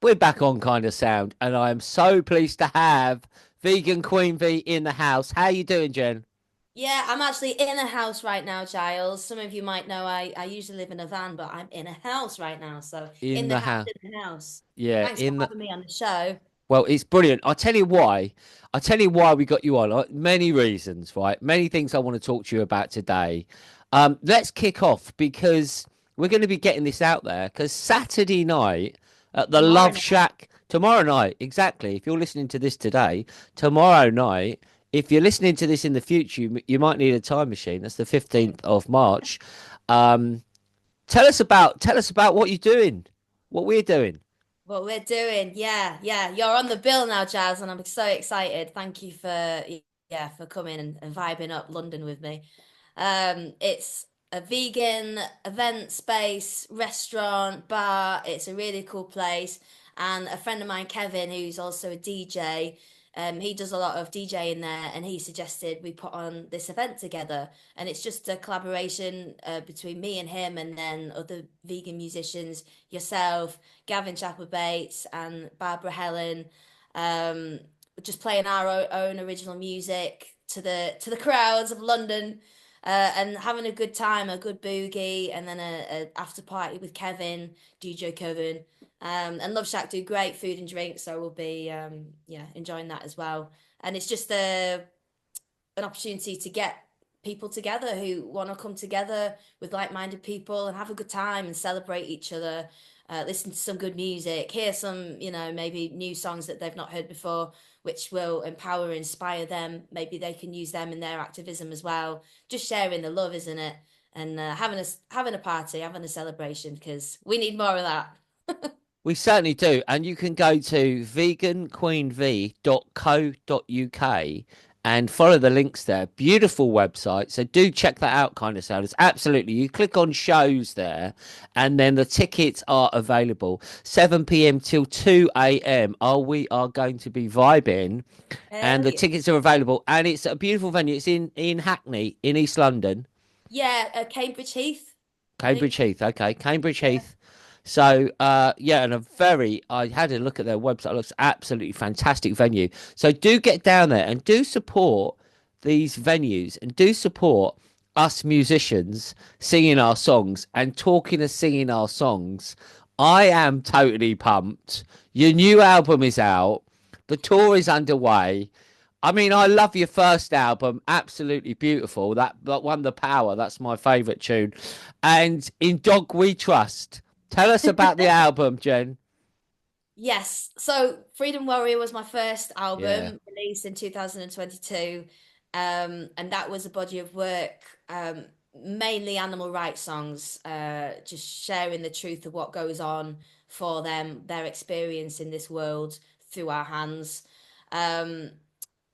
We're back on Kind of Sound, and I am so pleased to have Vegan Queen V in the house. How you doing, Jen? Yeah, I'm actually in a house right now, Giles. Some of you might know I usually live in a van, but I'm in a house right now. So In in the the house, house. in the house. Yeah, Thanks for in the. having me on the show. Well, it's brilliant. I'll tell you why. I'll tell you why we got you on. Many reasons, right? Many things I want to talk to you about today. Let's kick off because we're going to be getting this out there because Saturday night at the Tomorrow Love night. Shack, tomorrow night, exactly. If you're listening to this today, tomorrow night, if you're listening to this in the future, you might need a time machine. That's the 15th of March. Um, tell us about what you're doing, what we're doing. What we're doing. Yeah, yeah. You're on the bill now, Giles, and I'm so excited. Thank you for for coming and vibing up London with me. It's a vegan event space, restaurant, bar. It's a really cool place. And a friend of mine, Kevin, who's also a DJ, he does a lot of DJing there, and he suggested we put on this event together. And it's just a collaboration between me and him, and then other vegan musicians, yourself, Gavin Chapel Bates, and Barbara Helen. Um, just playing our own original music to the crowds of London, and having a good time, a good boogie, and then a after party with Kevin, DJ Kevin. And Love Shack do great food and drink, so we'll be enjoying that as well. And it's just an opportunity to get people together who want to come together with like-minded people and have a good time and celebrate each other, listen to some good music, hear some, maybe new songs that they've not heard before, which will empower, inspire them. Maybe they can use them in their activism as well. Just sharing the love, isn't it? And having a party, having a celebration, because we need more of that. We certainly do. And you can go to veganqueenv.co.uk and follow the links there. Beautiful website. So do check that out, kind of sound. It's absolutely. You click on shows there, and then the tickets are available 7 p.m. till 2 a.m. We are going to be vibing, and Hell the yeah. tickets are available. And it's a beautiful venue. It's in Hackney, in East London. Yeah, Cambridge Heath, I Cambridge think. Heath. Okay, Cambridge Yeah. Heath. So yeah, and I had a look at their website. It looks absolutely fantastic venue. So do get down there and do support these venues and do support us musicians singing our songs and talking and singing our songs. I am totally pumped. Your new album is out. The tour is underway. I mean, I love your first album, absolutely beautiful. That won the power. That's my favourite tune. And In Dog We Trust. Tell us about the album, Jen. Yes. So Freedom Warrior was my first Yeah, album released in 2022. And that was a body of work, mainly animal rights songs, just sharing the truth of what goes on for them, their experience in this world through our hands. Um,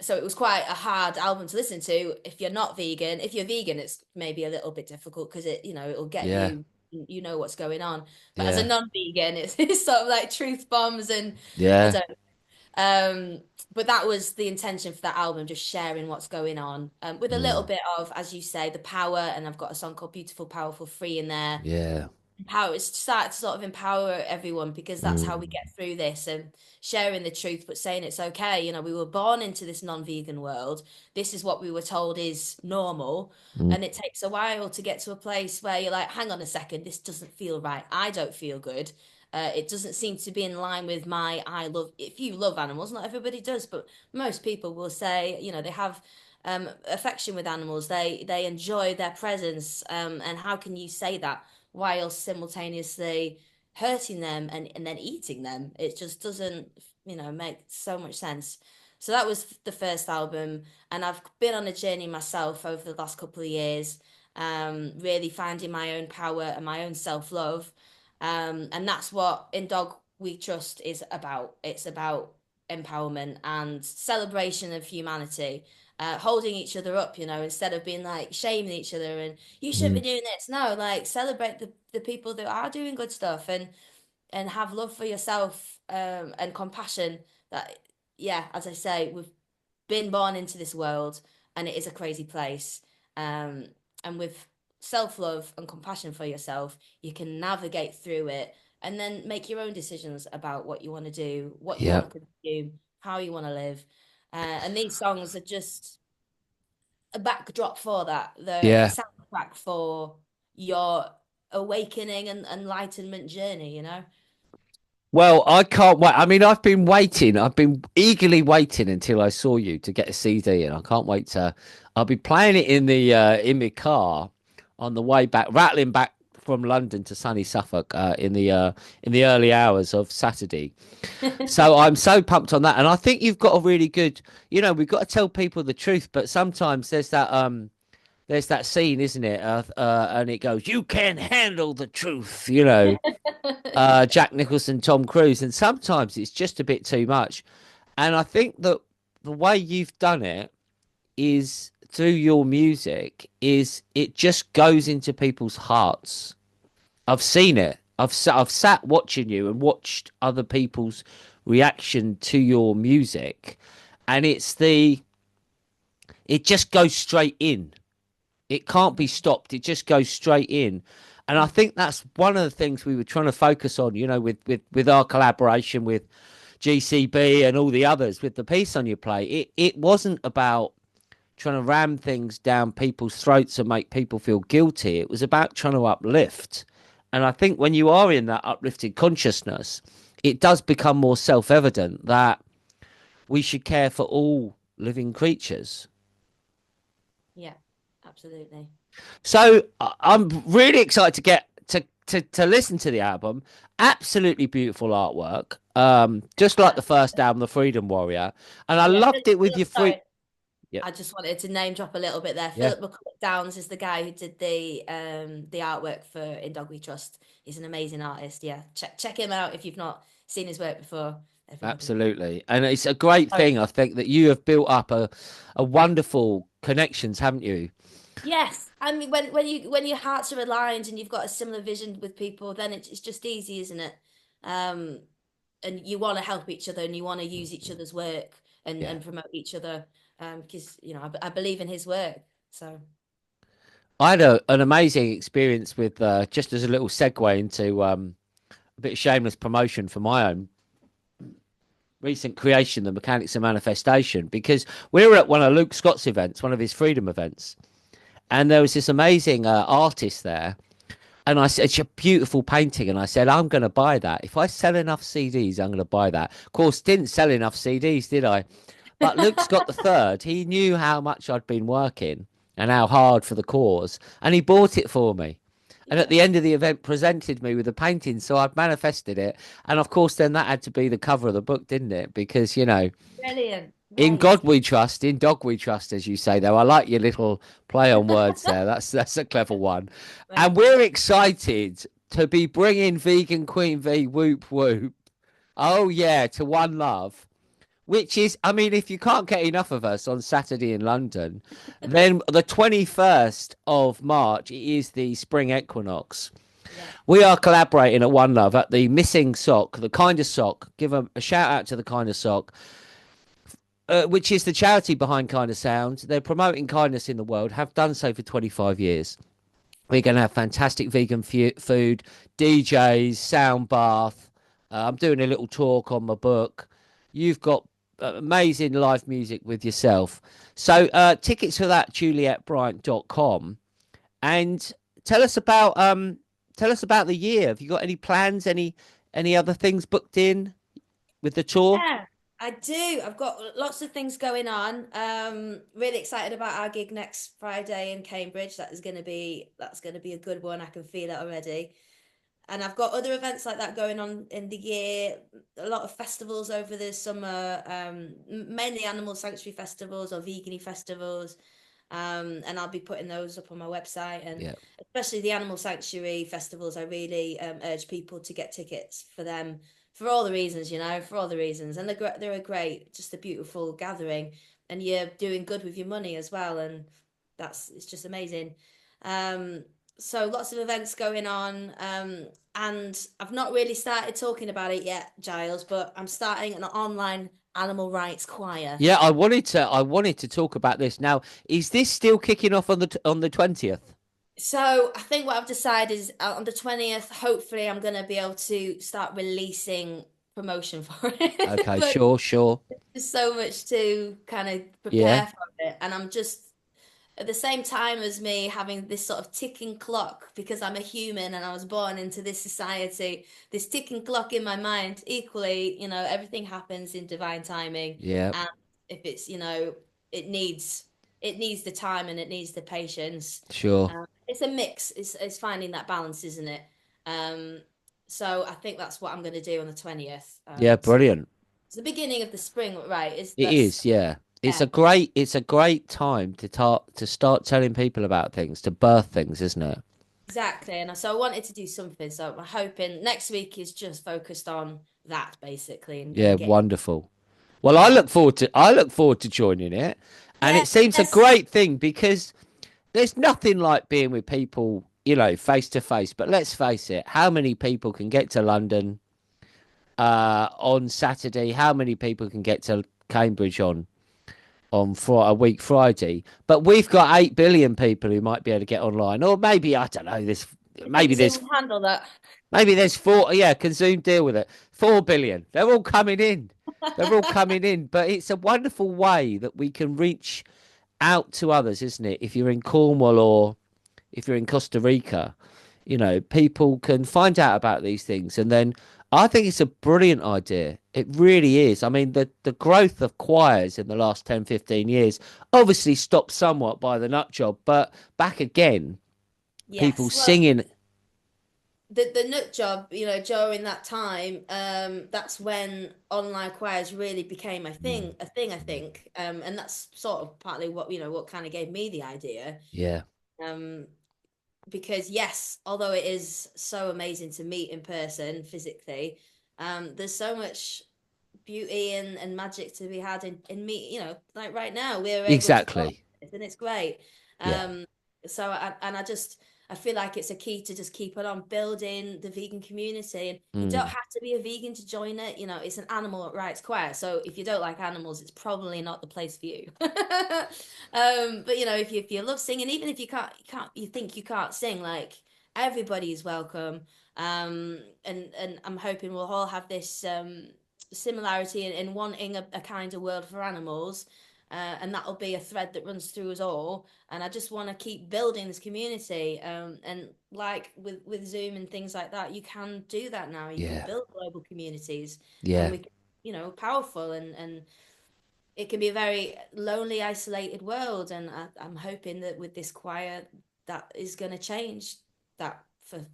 so it was quite a hard album to listen to if you're not vegan. If you're vegan, it's maybe a little bit difficult because it'll get yeah, you know what's going on. But as a yeah, non-vegan, it's sort of like truth bombs and I yeah. don't um but that was the intention for that album, just sharing what's going on, with a little Mm, bit of, as you say, the power. And I've got a song called Beautiful Powerful Free in there. yeah. It's start to sort of empower everyone, because that's how we Mm, get through this, and sharing the truth, but saying it's okay. We were born into this non-vegan world. This is what we were told is normal, mm, and it takes a while to get to a place where you're like, hang on a second, this doesn't feel right. I don't feel good. It doesn't seem to be in line with my I love. If you love animals, not everybody does, but most people will say, they have affection with animals. They enjoy their presence. And how can you say that while simultaneously hurting them and then eating them? It just doesn't, make so much sense. So that was the first album, and I've been on a journey myself over the last couple of years, really finding my own power and my own self-love. And that's what In Dog We Trust is about. It's about empowerment and celebration of humanity, holding each other up, instead of being like shaming each other and you shouldn't be mm. doing this. No, like celebrate the people that are doing good stuff, and have love for yourself, and compassion. That, yeah, as I say, we've been born into this world, and it is a crazy place. And with self-love and compassion for yourself, you can navigate through it, and then make your own decisions about what you want to do, what you Yeah. want to consume, how you want to live. And these songs are just a backdrop for that, the Yeah. soundtrack for your awakening and enlightenment journey, Well, I can't wait. I mean, I've been waiting. I've been eagerly waiting until I saw you to get a CD, and I can't wait to. I'll be playing it in my car on the way back, rattling back from London to sunny Suffolk in the early hours of Saturday. So I'm so pumped on that, and I think you've got a really good. We've got to tell people the truth, but sometimes there's that scene, isn't it? And it goes, "You can't handle the truth," Jack Nicholson, Tom Cruise, and sometimes it's just a bit too much. And I think that the way you've done it is through your music, is it just goes into people's hearts. I've seen it. I've sat watching you and watched other people's reaction to your music, and it just goes straight in. It can't be stopped. It just goes straight in. And I think that's one of the things we were trying to focus on, with our collaboration with GCB and all the others with the piece on your play. It wasn't about trying to ram things down people's throats and make people feel guilty. It was about trying to uplift. And I think when you are in that uplifted consciousness, it does become more self-evident that we should care for all living creatures. Yeah, absolutely. So I'm really excited to get to listen to the album. Absolutely beautiful artwork. Just like Yeah, the first album, The Freedom Warrior, and I yeah. loved it with your free. Sorry, Yep. I just wanted to name drop a little bit there. Yeah. Philip McDowns is the guy who did the artwork for In Dog We Trust. He's an amazing artist. Yeah, check him out if you've not seen his work before. Everybody. Absolutely, and it's a great Sorry. thing. I think that you have built up a wonderful connections, haven't you? Yes, I mean when your hearts are aligned and you've got a similar vision with people, then it's just easy, isn't it? Um, and you want to help each other and you want to use each other's work Yeah. and promote each other. Because I believe in his work. So I had an amazing experience with just as a little segue into a bit of shameless promotion for my own recent creation, the Mechanics of Manifestation, because we were at one of Luke Scott's events, one of his freedom events, and there was this amazing artist there. And I said, it's a beautiful painting. And I said, I'm going to buy that. If I sell enough CDs, I'm going to buy that. Of course, didn't sell enough CDs, did I? But Luke Scott the third, he knew how much I'd been working and how hard for the cause. And he bought it for me. And at yeah, the end of the event, presented me with a painting. So I've manifested it. And of course, then that had to be the cover of the book, didn't it? Because, brilliant. in Nice. God we trust, in dog we trust, as you say, though. I like your little play on words there. That's a clever one. And Thank you. we're excited to be bringing Vegan Queen V Whoop Whoop. Oh, yeah, to One Love, which is, I mean, if you can't get enough of us on Saturday in London, then the 21st of March is the spring equinox. Yeah. We are collaborating at One Love at the Missing Sock, the Kind of Sock. Give a shout out to the Kind of Sock, which is the charity behind KindaSound. They're promoting kindness in the world, have done so for 25 years. We're going to have fantastic vegan food, DJs, sound bath. I'm doing a little talk on my book. You've got amazing live music with yourself. So tickets for that, julietbryant.com. And tell us about the year. Have you got any plans, any other things booked in with the tour? Yeah, I do. I've got lots of things going on. Really excited about our gig next Friday in Cambridge. That's gonna be a good one. I can feel it already. And I've got other events like that going on in the year. A lot of festivals over the summer, mainly animal sanctuary festivals or vegan festivals. And I'll be putting those up on my website. And Yeah. especially the animal sanctuary festivals, I really urge people to get tickets for them for all the reasons, for all the reasons. And they're a great, just a beautiful gathering. And you're doing good with your money as well. And it's just amazing. Um, so lots of events going on. And I've not really started talking about it yet, Giles, but I'm starting an online animal rights choir. Yeah, I wanted to talk about this. Now, is this still kicking off on the 20th? So I think what I've decided is on the 20th, hopefully I'm going to be able to start releasing promotion for it. Okay, But sure, sure. there's so much to kind of Yeah, prepare for it. And I'm just at the same time as me having this sort of ticking clock because I'm a human and I was born into this society, this ticking clock in my mind. Equally, everything happens in divine timing. yeah, And if it's, it needs it needs the time and it needs the patience. sure. It's a mix. It's finding that balance, isn't it? Um, so I think that's what I'm going to do on the 20th. Yeah, brilliant. It's the beginning of the spring, right? Is It that's is, yeah. Yeah. It's a great time to start telling people about things, to birth things, isn't it? Exactly. And so I wanted to do something. So I'm hoping next week is just focused on that basically Yeah, and getting wonderful. Well, yeah. I look forward to joining it, and it seems a Yes. great thing because there's nothing like being with people, face to face. But let's face it, how many people can get to London on Saturday? How many people can get to Cambridge on a week Friday? But we've got 8 billion people who might be able to get online, or maybe I don't know. You think Maybe Zoom there's will handle that? maybe there's four. Yeah, can Zoom deal with it? 4 billion. They're all coming in. They're all coming in. But it's a wonderful way that we can reach out to others, isn't it? If you're in Cornwall or if you're in Costa Rica, people can find out about these things. And then I think it's a brilliant idea. It really is. I mean, the growth of choirs in the last 10, 15 years obviously stopped somewhat by the nut job, but back again, people Yes. Well, singing. the nut job, during that time, that's when online choirs really became Mm, a thing, I think. And that's sort of partly what kind of gave me the idea. yeah, Um, because yes, although it is so amazing to meet in person physically, there's so much beauty and magic to be had in me, like right now we're able to talk exactly. and it's great. Yeah. um I feel like it's a key to just keep it on building the vegan community, and you don't Mm. have to be a vegan to join it. It's an animal rights choir, so if you don't like animals it's probably not the place for you. But if you love singing, even if you think you can't sing, like everybody's welcome. And I'm hoping we'll all have this similarity in wanting a kinder world for animals. And that'll be a thread that runs through us all. And I just want to keep building this community. And like with Zoom and things like that, you can do that now. You can Yeah. build global communities, and Yeah. we can, powerful, and it can be a very lonely, isolated world. And I'm hoping that with this choir, that is going to change that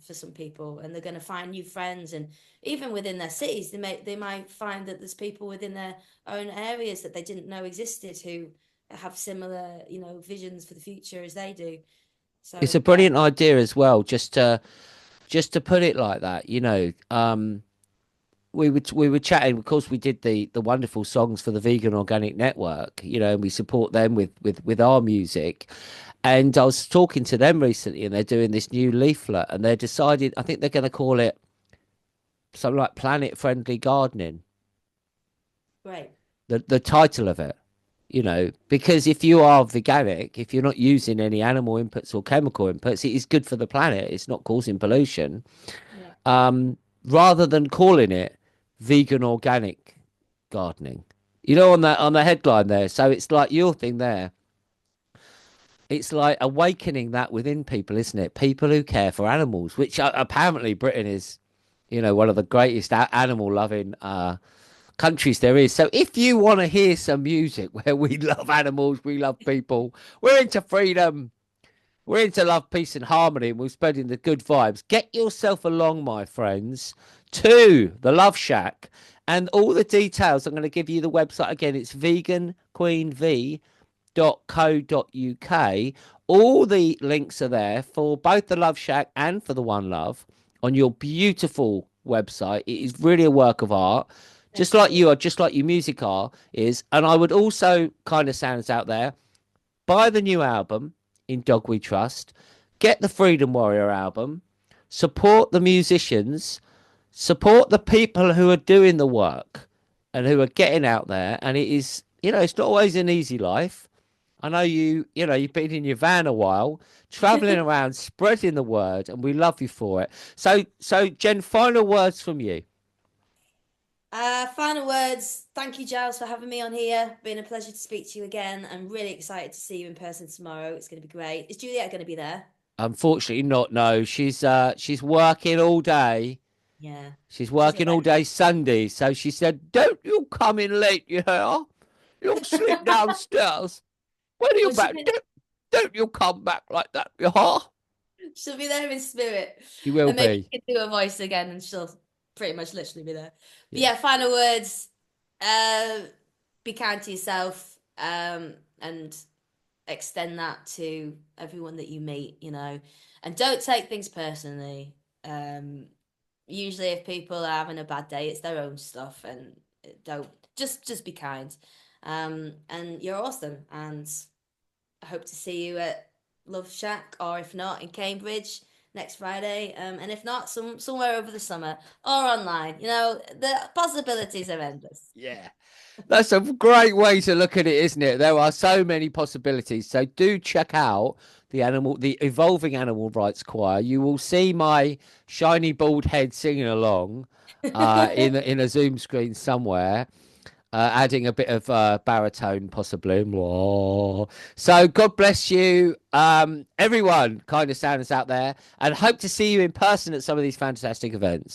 for some people, and they're going to find new friends. And even within their cities, they might find that there's people within their own areas that they didn't know existed who have similar, visions for the future as they do. It's So a yeah, brilliant idea as well, just to put it like that, we were chatting. Of course, we did the wonderful songs for the Vegan Organic Network, and we support them with our music. And I was talking to them recently, and they're doing this new leaflet, and they're decided. I think they're going to call it something like Planet Friendly Gardening. great. The title of it, because if you are veganic, if you're not using any animal inputs or chemical inputs, it is good for the planet. It's not causing pollution. Yeah. Rather than calling it vegan organic gardening, on the headline there. So it's like your thing there. It's like awakening that within people, isn't it? People who care for animals, which apparently Britain is, one of the greatest animal loving countries there is. So if you want to hear some music where we love animals, we love people, we're into freedom, we're into love, peace, and harmony, and we're spreading the good vibes. Get yourself along, my friends, to the Love Shack. And all the details, I'm going to give you the website again. It's veganqueenv.co.uk. All the links are there for both the Love Shack and for the One Love on your beautiful website. It is really a work of art, just Thank like you. you are, just like your music are is. And I would also kind of sounds out there, buy the new album in Dog We Trust, get the Freedom Warrior album, support the musicians, support the people who are doing the work and who are getting out there. And it is, it's not always an easy life. I know you've been in your van a while, traveling around, spreading the word, and we love you for it. So Jen, final words from you. Final words. Thank you, Giles, for having me on here. Been a pleasure to speak to you again. I'm really excited to see you in person tomorrow. It's going to be great. Is Juliet going to be there? Unfortunately, not. No, she's working all day. Yeah. She's She's a working all day Sunday, so she said, "Don't you come in late, you hear? You'll sleep legend. downstairs. When are you Well, back? Don't you come back like that, you hear?" she'll be there in spirit. She will And maybe be. we can do a voice again and she'll pretty much literally be there. But Yeah. yeah, final words. Uh, be kind to yourself, and extend that to everyone that you meet, and don't take things personally. Um, Usually if people are having a bad day, it's their own stuff, and don't just be kind. And you're awesome, and I hope to see you at Love Shack, or if not, in Cambridge next Friday. And if not, somewhere over the summer or online. The possibilities are endless. Yeah. That's a great way to look at it, isn't it? There are so many possibilities. So do check out the Evolving Animal Rights Choir. You will see my shiny bald head singing along in a Zoom screen somewhere, adding a bit of baritone possibly. Mwah. So God bless you, everyone, kind of sounders out there, and hope to see you in person at some of these fantastic events.